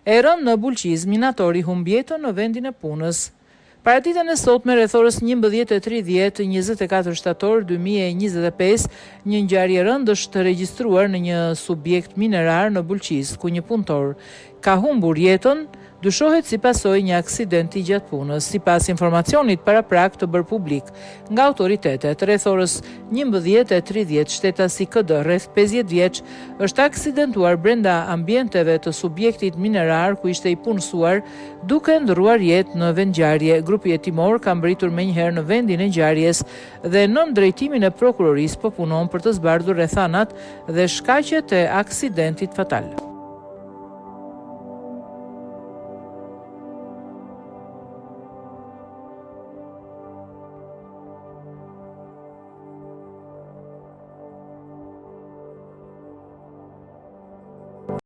E rënë në Bulqiz, minatori humbi jetën në vendin e punës. Paraditën e sotme rreth orës 11:30, 24 shtator 2025, një ngjarje rënd është regjistruar në një subjekt minerar në Bulqiz, ku një punëtor ka humbur jetën, dyshohet si pasojë një aksidenti gjatë punës. Sipas informacionit paraprak të bërë publik nga autoritetet, rreth orës 11:30, shtetasi KD, rreth 50 vjeç, është aksidentuar brenda ambienteve të subjektit minerar ku ishte i punësuar, duke ndrruar jetë në vendngjarje. Grupi hetimor ka mbritur menjëherë në vendin e ngjarjes dhe nën drejtimin e prokurorisë po punon për të zbardhur rrethanat dhe shkaqet e aksidentit fatal.